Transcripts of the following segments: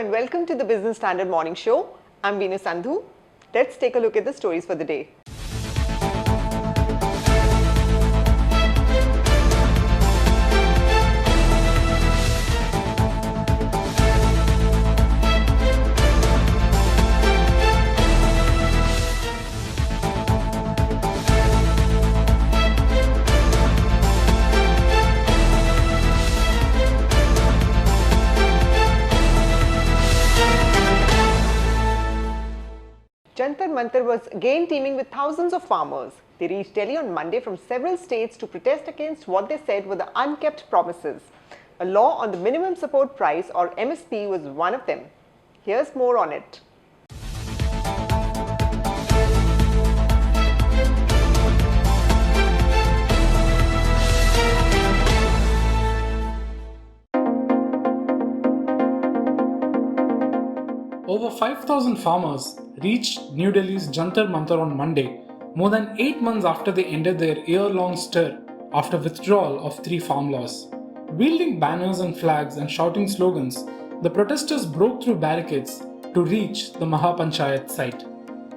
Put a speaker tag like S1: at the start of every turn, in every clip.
S1: and welcome to the Business Standard Morning Show. I'm Veenu Sandhu. Let's take a look at the stories for the day. Jantar Mantar was again teaming with thousands of farmers. They reached Delhi on Monday from several states to protest against what they said were the unkept promises. A law on the minimum support price or MSP was one of them. Here's more on it.
S2: Over 5,000 farmers reached New Delhi's Jantar Mantar on Monday, more than 8 months after they ended their year-long stir after withdrawal of 3 farm laws. Wielding banners and flags and shouting slogans, the protesters broke through barricades to reach the Mahapanchayat site.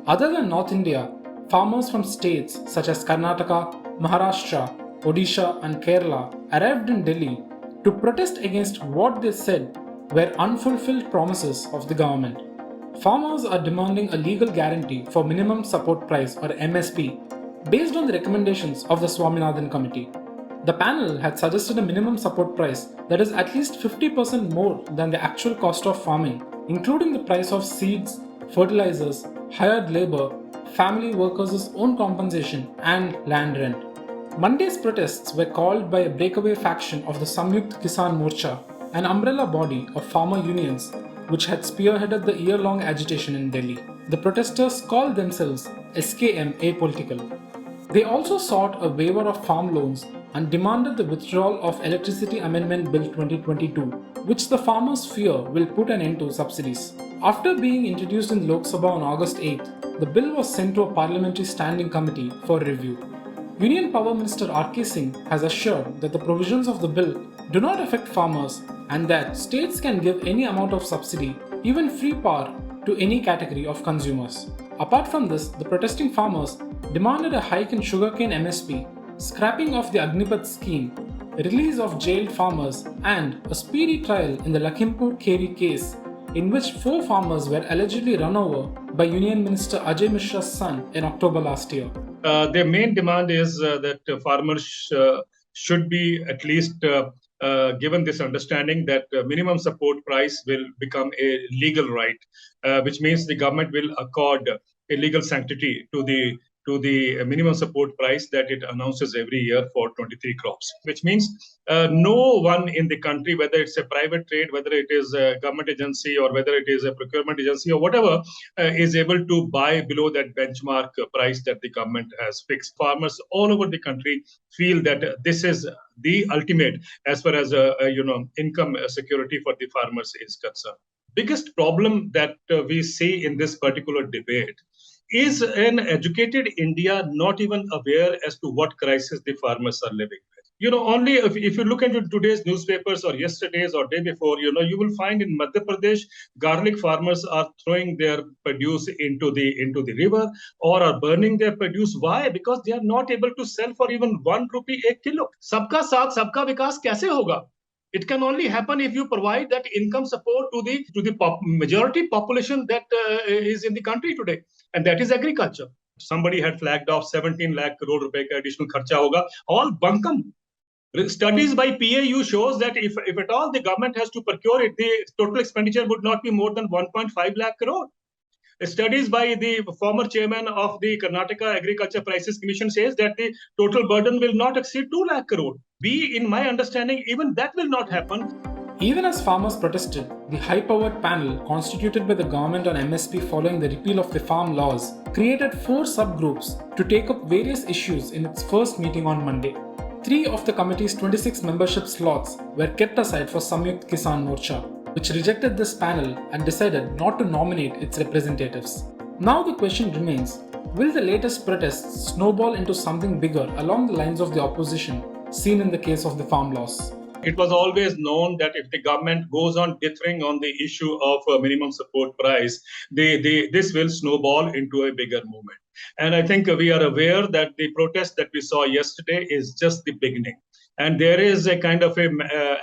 S2: Other than North India, farmers from states such as Karnataka, Maharashtra, Odisha and Kerala arrived in Delhi to protest against what they said were unfulfilled promises of the government. Farmers are demanding a legal guarantee for minimum support price or MSP based on the recommendations of the Swaminathan committee. The panel had suggested a minimum support price that is at least 50% more than the actual cost of farming, including the price of seeds, fertilizers, hired labor, family workers' own compensation and land rent. Monday's protests were called by a breakaway faction of the Samyukt Kisan Morcha, an umbrella body of farmer unions which had spearheaded the year-long agitation in Delhi. The protesters called themselves SKM Apolitical. They also sought a waiver of farm loans and demanded the withdrawal of Electricity Amendment Bill 2022, which the farmers fear will put an end to subsidies. After being introduced in Lok Sabha on August 8th, the bill was sent to a parliamentary standing committee for review. Union Power Minister R.K. Singh has assured that the provisions of the bill do not affect farmers and that states can give any amount of subsidy, even free power, to any category of consumers. Apart from this, the protesting farmers demanded a hike in sugarcane MSP, scrapping of the Agnipath scheme, release of jailed farmers, and a speedy trial in the Lakhimpur Kheri case, in which 4 farmers were allegedly run over by Union Minister Ajay Mishra's son in October last year.
S3: Their main demand is that farmers should be at least given this understanding that minimum support price will become a legal right, which means the government will accord a legal sanctity to the minimum support price that it announces every year for 23 crops, which means no one in the country, whether it's a private trade, whether it is a government agency or whether it is a procurement agency or whatever, is able to buy below that benchmark price that the government has fixed. Farmers all over the country feel that this is the ultimate as far as income security for the farmers is concerned. Biggest problem that we see in this particular debate is an educated India not even aware as to what crisis the farmers are living with. Only if you look into today's newspapers or yesterday's or day before, you will find in Madhya Pradesh, garlic farmers are throwing their produce into the river or are burning their produce. Why? Because they are not able to sell for even 1 rupee a kilo. Sabka saath, sabka vikas kaise hoga? It can only happen if you provide that income support to the majority population that is in the country today, and that is agriculture. Somebody had flagged off 17 lakh crore rupees ka additional kharcha hoga, all bunkum. Studies by PAU shows that if at all the government has to procure it, the total expenditure would not be more than 1.5 lakh crore. Studies by the former chairman of the Karnataka Agriculture Prices Commission says that the total burden will not exceed 2 lakh crore. In my understanding, even that will not happen.
S2: Even as farmers protested, the high-powered panel constituted by the government on MSP following the repeal of the farm laws created 4 subgroups to take up various issues in its first meeting on Monday. 3 of the committee's 26 membership slots were kept aside for Samyukt Kisan Morcha, which rejected this panel and decided not to nominate its representatives. Now the question remains, will the latest protests snowball into something bigger along the lines of the opposition seen in the case of the farm laws?
S3: It was always known that if the government goes on dithering on the issue of minimum support price, this will snowball into a bigger movement. And I think we are aware that the protest that we saw yesterday is just the beginning. And there is a kind of a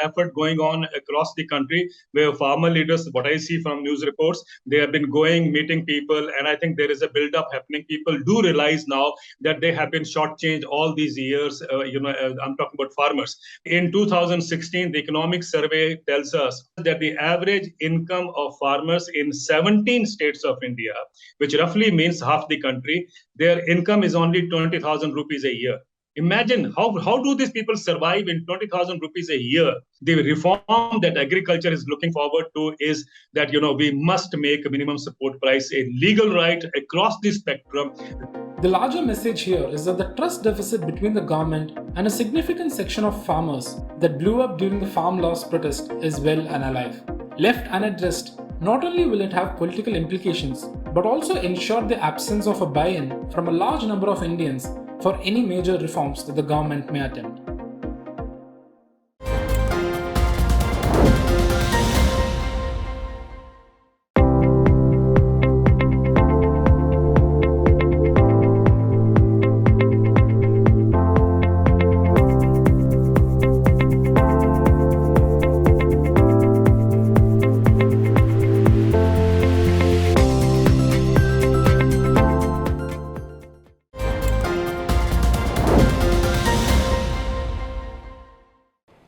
S3: effort going on across the country where farmer leaders, what I see from news reports, they have been going, meeting people, and I think there is a build-up happening. People do realize now that they have been shortchanged all these years. I'm talking about farmers. In 2016, the economic survey tells us that the average income of farmers in 17 states of India, which roughly means half the country, their income is only 20,000 rupees a year. Imagine how do these people survive in 20,000 rupees a year? The reform that agriculture is looking forward to is that we must make a minimum support price a legal right across the spectrum.
S2: The larger message here is that the trust deficit between the government and a significant section of farmers that blew up during the farm loss protest is well and alive. Left unaddressed, not only will it have political implications, but also ensure the absence of a buy-in from a large number of Indians for any major reforms that the government may attempt.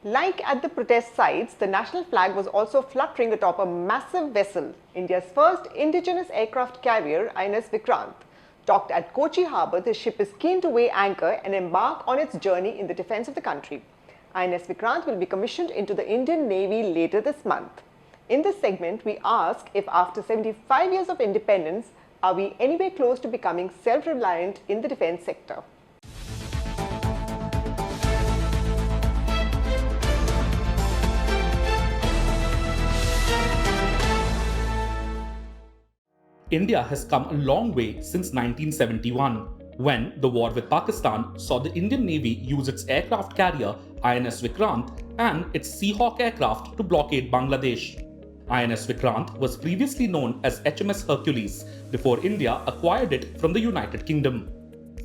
S1: Like at the protest sites, the national flag was also fluttering atop a massive vessel, India's first indigenous aircraft carrier, INS Vikrant. Docked at Kochi harbour, the ship is keen to weigh anchor and embark on its journey in the defence of the country. INS Vikrant will be commissioned into the Indian Navy later this month. In this segment, we ask if after 75 years of independence, are we anywhere close to becoming self-reliant in the defence sector?
S4: India has come a long way since 1971, when the war with Pakistan saw the Indian Navy use its aircraft carrier INS Vikrant and its Seahawk aircraft to blockade Bangladesh. INS Vikrant was previously known as HMS Hercules before India acquired it from the United Kingdom.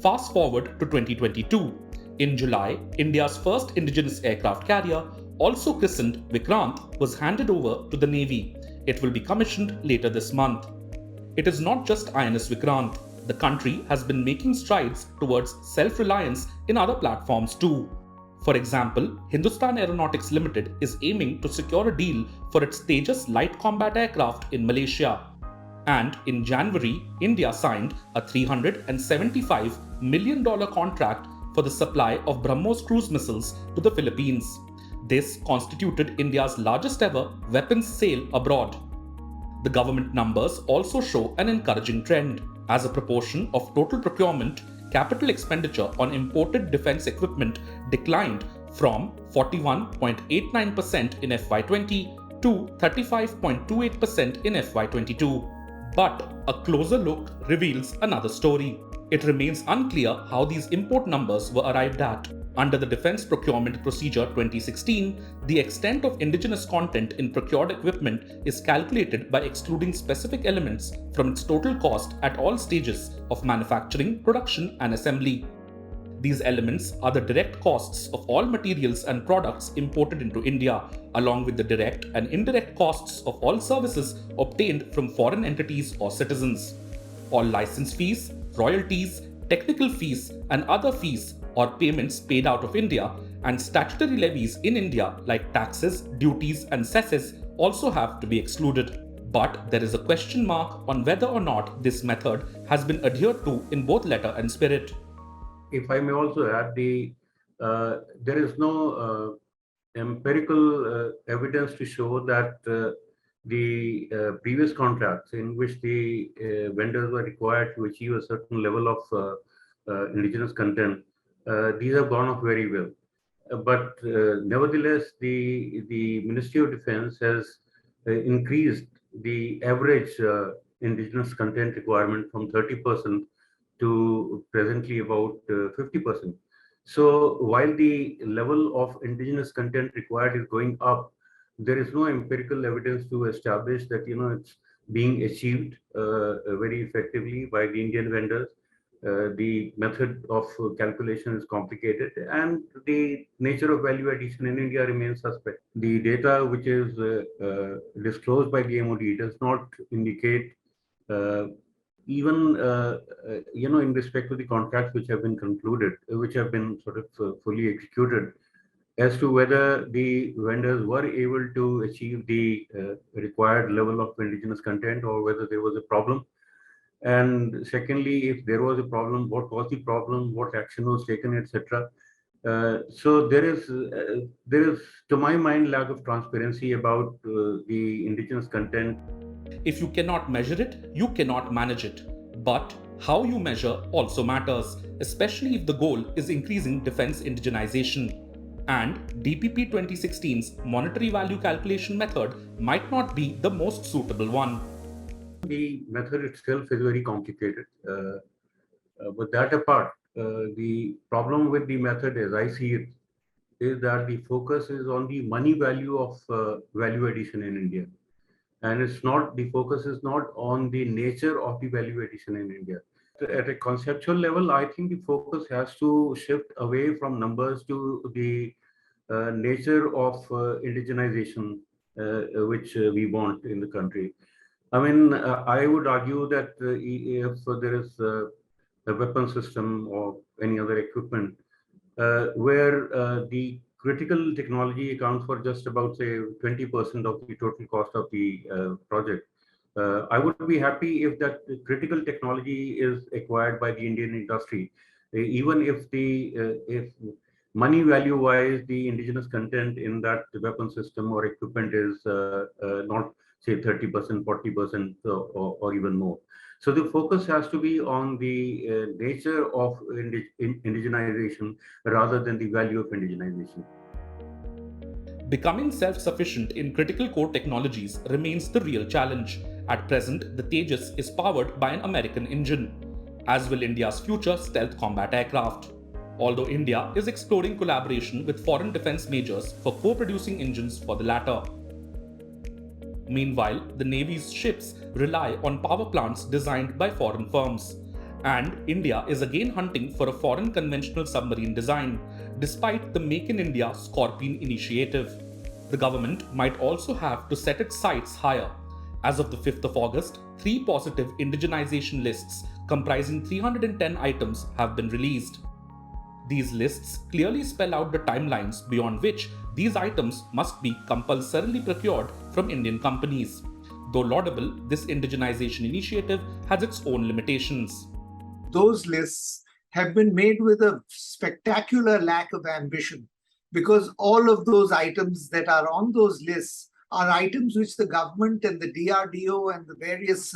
S4: Fast forward to 2022. In July, India's first indigenous aircraft carrier, also christened Vikrant, was handed over to the Navy. It will be commissioned later this month. It is not just INS Vikrant. The country has been making strides towards self-reliance in other platforms too. For example, Hindustan Aeronautics Limited is aiming to secure a deal for its Tejas light combat aircraft in Malaysia. And in January, India signed a $375 million contract for the supply of BrahMos cruise missiles to the Philippines. This constituted India's largest ever weapons sale abroad. The government numbers also show an encouraging trend. As a proportion of total procurement, capital expenditure on imported defense equipment declined from 41.89% in FY20 to 35.28% in FY22. But a closer look reveals another story. It remains unclear how these import numbers were arrived at. Under the Defense Procurement Procedure 2016, the extent of indigenous content in procured equipment is calculated by excluding specific elements from its total cost at all stages of manufacturing, production, and assembly. These elements are the direct costs of all materials and products imported into India, along with the direct and indirect costs of all services obtained from foreign entities or citizens. All license fees, royalties, technical fees, and other fees or payments paid out of India and statutory levies in India like taxes, duties, and cesses also have to be excluded. But there is a question mark on whether or not this method has been adhered to in both letter and spirit.
S5: If I may also add, there is no empirical evidence to show that the previous contracts in which the vendors were required to achieve a certain level of indigenous content, these have gone off very well. But nevertheless, the Ministry of Defense has increased the average indigenous content requirement from 30% to presently about 50%. So while the level of indigenous content required is going up, there is no empirical evidence to establish that it's being achieved very effectively by the Indian vendors. The method of calculation is complicated, and the nature of value addition in India remains suspect. The data which is disclosed by the MOD does not indicate uh, even in respect to the contracts which have been concluded, which have been sort of fully executed, as to whether the vendors were able to achieve the required level of indigenous content or whether there was a problem. And secondly, if there was a problem, what was the problem, what action was taken, etc. So there is, to my mind, lack of transparency about the indigenous content.
S4: If you cannot measure it, you cannot manage it. But how you measure also matters, especially if the goal is increasing defense indigenization. And DPP 2016's monetary value calculation method might not be the most suitable one.
S5: The method itself is very complicated. But that apart, the problem with the method, as I see it, is that the focus is on the money value of value addition in India. And the focus is not on the nature of the value addition in India. At a conceptual level, I think the focus has to shift away from numbers to the nature of indigenization, which we want in the country. I mean, I would argue that if there is a weapon system or any other equipment where the critical technology accounts for just about, say, 20% of the total cost of the project. I would be happy if that critical technology is acquired by the Indian industry, even if money value wise, the indigenous content in that weapon system or equipment is not, say, 30%, 40%, or even more. So the focus has to be on the nature of indigenization rather than the value of indigenization.
S4: Becoming self-sufficient in critical core technologies remains the real challenge. At present, the Tejas is powered by an American engine, as will India's future stealth combat aircraft. Although India is exploring collaboration with foreign defense majors for co-producing engines for the latter. Meanwhile, the Navy's ships rely on power plants designed by foreign firms. And India is again hunting for a foreign conventional submarine design, despite the Make in India Scorpion initiative. The government might also have to set its sights higher. As of the 5th of August, 3 positive indigenization lists comprising 310 items have been released. These lists clearly spell out the timelines beyond which these items must be compulsorily procured from Indian companies. Though laudable, this indigenization initiative has its own limitations.
S6: Those lists have been made with a spectacular lack of ambition, because all of those items that are on those lists are items which the government and the DRDO and the various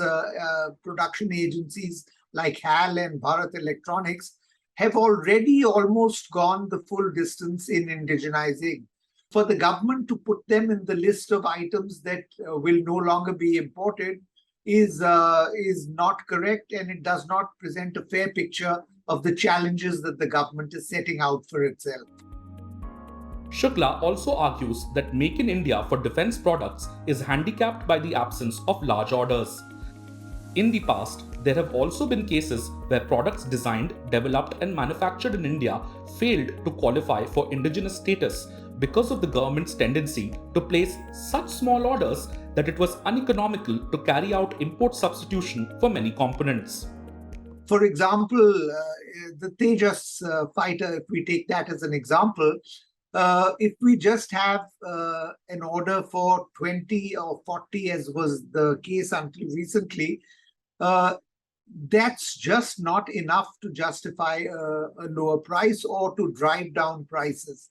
S6: production agencies like HAL and Bharat Electronics have already almost gone the full distance in indigenizing. For the government to put them in the list of items that will no longer be imported is not correct, and it does not present a fair picture of the challenges that the government is setting out for itself.
S4: Shukla also argues that Make in India for defense products is handicapped by the absence of large orders. In the past, there have also been cases where products designed, developed, and manufactured in India failed to qualify for indigenous status because of the government's tendency to place such small orders that it was uneconomical to carry out import substitution for many components.
S6: For example, the Tejas fighter, if we take that as an example, if we just have an order for 20 or 40, as was the case until recently, that's just not enough to justify a lower price or to drive down prices.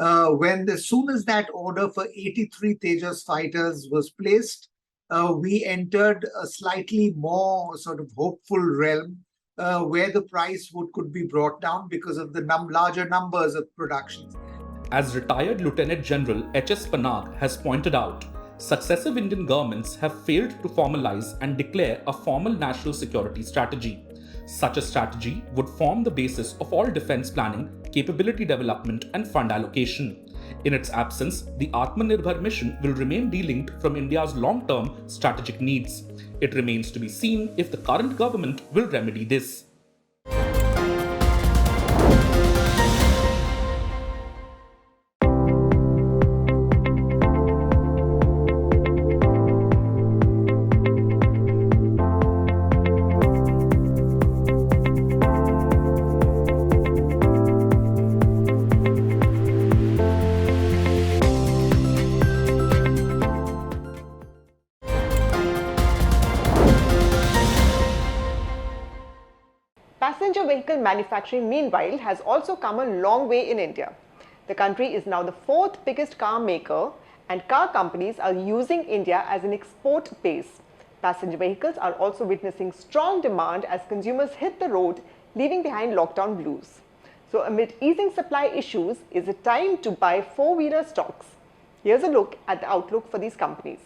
S6: As soon as that order for 83 Tejas fighters was placed, we entered a slightly more sort of hopeful realm where the price could be brought down because of the larger numbers of productions.
S4: As retired Lieutenant General H.S. Panag has pointed out, successive Indian governments have failed to formalize and declare a formal national security strategy. Such a strategy would form the basis of all defense planning, capability development, and fund allocation. In its absence, the Atmanirbhar mission will remain delinked from India's long-term strategic needs. It remains to be seen if the current government will remedy this.
S1: Passenger vehicle manufacturing, meanwhile, has also come a long way in India. The country is now the fourth biggest car maker, and car companies are using India as an export base. Passenger vehicles are also witnessing strong demand as consumers hit the road, leaving behind lockdown blues. So amid easing supply issues, is it time to buy four-wheeler stocks? Here's a look at the outlook for these companies.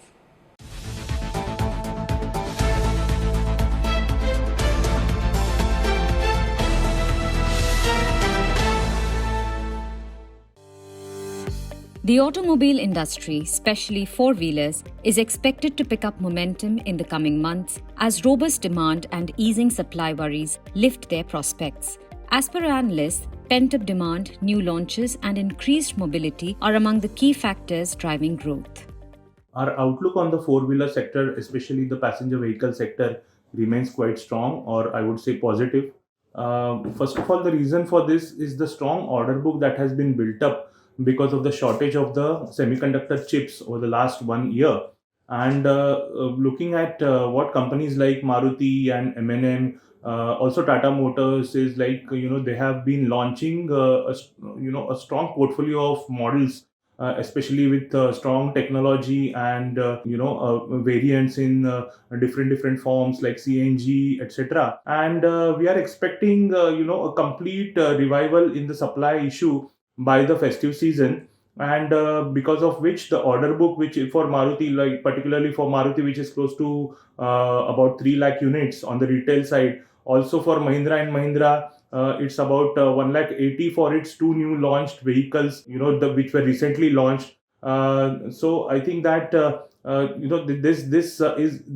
S7: The automobile industry, especially four-wheelers, is expected to pick up momentum in the coming months as robust demand and easing supply worries lift their prospects. As per analysts, pent-up demand, new launches, and increased mobility are among the key factors driving growth.
S8: Our outlook on the four-wheeler sector, especially the passenger vehicle sector, remains quite strong, or I would say positive. First of all, the reason for this is the strong order book that has been built up because of the shortage of the semiconductor chips over the last 1 year. And looking at what companies like Maruti and M&M, also Tata Motors is like, they have been launching a strong portfolio of models, especially with strong technology and variants in different forms like CNG, etc. And we are expecting a complete revival in the supply issue by the festive season, and because of which the order book, which for Maruti, like particularly for Maruti, which is close to about 3 lakh units on the retail side. Also for Mahindra and Mahindra, it's about 1 lakh 80 for its two new launched vehicles, which were recently launched. So I think that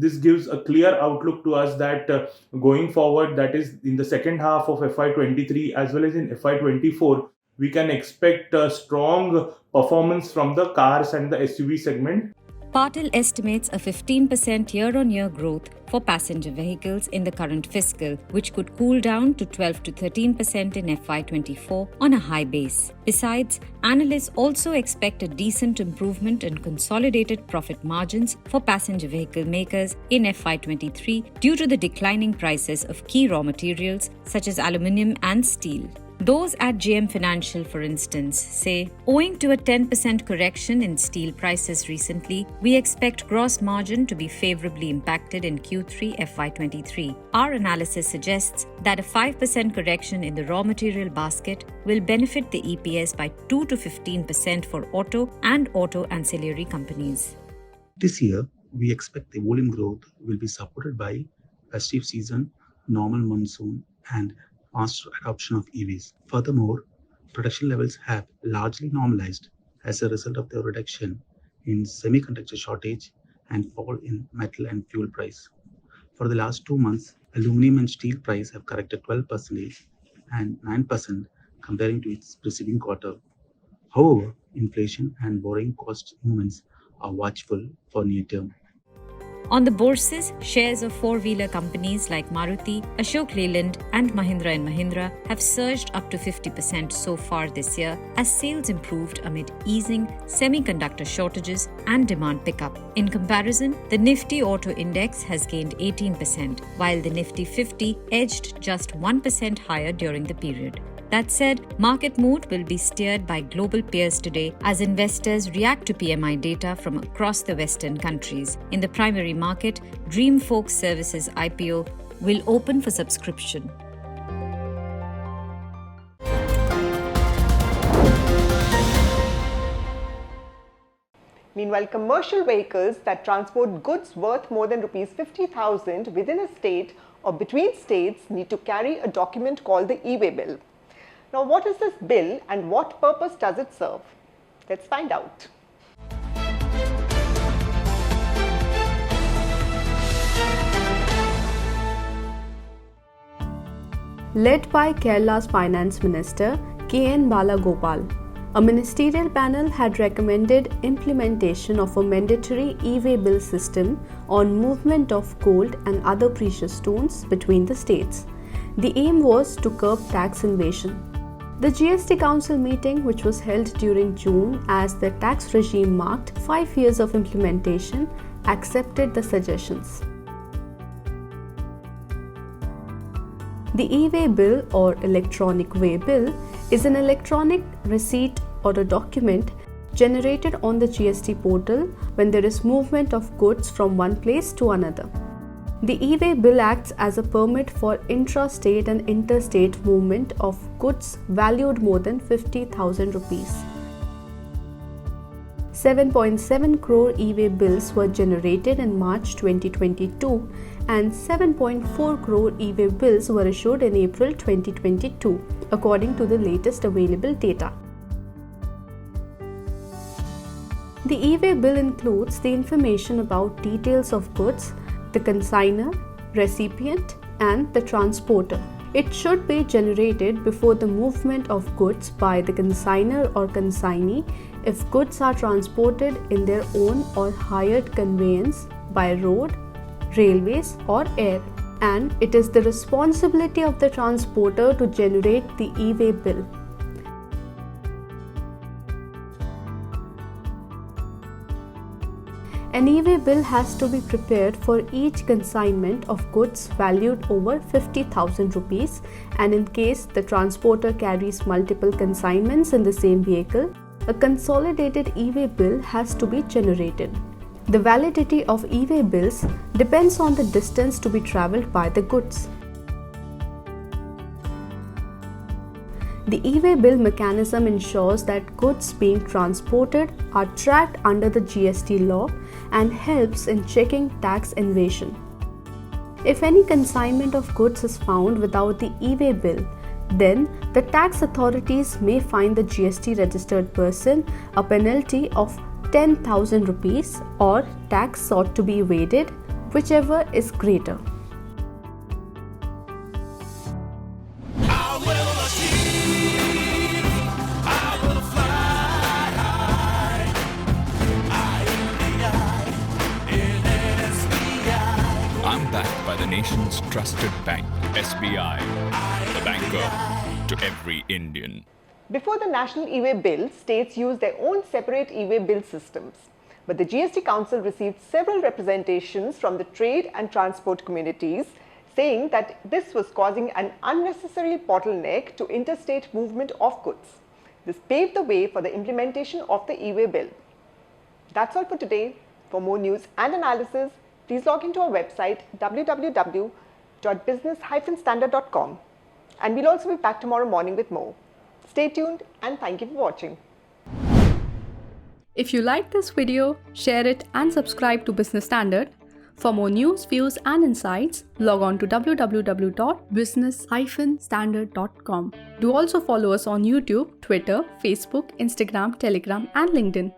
S8: this gives a clear outlook to us that going forward, that is in the second half of FY23 as well as in FY24, we can expect a strong performance from the cars and the SUV segment.
S7: Patil estimates a 15% year-on-year growth for passenger vehicles in the current fiscal, which could cool down to 12 to 13% in FY24 on a high base. Besides, analysts also expect a decent improvement in consolidated profit margins for passenger vehicle makers in FY23 due to the declining prices of key raw materials such as aluminium and steel. Those at JM Financial, for instance, say, owing to a 10% correction in steel prices recently, we expect gross margin to be favorably impacted in Q3 FY23. Our analysis suggests that a 5% correction in the raw material basket will benefit the EPS by 2 to 15% for auto and auto ancillary companies.
S9: This year, we expect the volume growth will be supported by festive season, normal monsoon, and faster adoption of EVs. Furthermore, production levels have largely normalized as a result of the reduction in semiconductor shortage and fall in metal and fuel price. For the last 2 months, aluminum and steel price have corrected 12% and 9% comparing to its preceding quarter. However, inflation and borrowing cost movements are watchful for near term.
S7: On the bourses, shares of four-wheeler companies like Maruti, Ashok Leyland and Mahindra have surged up to 50% so far this year as sales improved amid easing semiconductor shortages and demand pickup. In comparison, the Nifty Auto Index has gained 18%, while the Nifty 50 edged just 1% higher during the period. That said, market mood will be steered by global peers today as investors react to PMI data from across the Western countries. In the primary market, Dreamfolk Services IPO will open for subscription.
S1: Meanwhile, commercial vehicles that transport goods worth more than Rs 50,000 within a state or between states need to carry a document called the e-way bill. Now, what is this bill and what purpose does it serve? Let's find out.
S10: Led by Kerala's Finance Minister K.N. Balagopal, a ministerial panel had recommended implementation of a mandatory e-way bill system on movement of gold and other precious stones between the states. The aim was to curb tax evasion. The GST Council meeting, which was held during June as the tax regime marked 5 years of implementation, accepted the suggestions. The e-way bill or electronic way bill is an electronic receipt or a document generated on the GST portal when there is movement of goods from one place to another. The e-way bill acts as a permit for intra-state and interstate movement of goods valued more than 50,000 rupees. 7.7 crore e-way bills were generated in March 2022 and 7.4 crore e-way bills were issued in April 2022, according to the latest available data. The e-way bill includes the information about details of goods, the consignor, recipient, and the transporter. It should be generated before the movement of goods by the consignor or consignee if goods are transported in their own or hired conveyance by road, railways, or air, and it is the responsibility of the transporter to generate the e-way bill. An e-way bill has to be prepared for each consignment of goods valued over 50,000 rupees, and in case the transporter carries multiple consignments in the same vehicle, a consolidated e-way bill has to be generated. The validity of e-way bills depends on the distance to be travelled by the goods. The e-way bill mechanism ensures that goods being transported are tracked under the GST law and helps in checking tax evasion. If any consignment of goods is found without the e-way bill, then the tax authorities may fine the GST registered person a penalty of 10,000 rupees or tax sought to be evaded, whichever is greater.
S11: I'm backed by the nation's trusted bank, SBI, the banker to every Indian.
S1: Before the national e-way bill, states used their own separate e-way bill systems. But the GST Council received several representations from the trade and transport communities saying that this was causing an unnecessary bottleneck to interstate movement of goods. This paved the way for the implementation of the e-way bill. That's all for today. For more news and analysis, please log into our website www.business-standard.com. And we'll also be back tomorrow morning with more. Stay tuned and thank you for watching.
S10: If you like this video, share it and subscribe to Business Standard. For more news, views and insights, log on to www.business-standard.com. Do also follow us on YouTube, Twitter, Facebook, Instagram, Telegram and LinkedIn.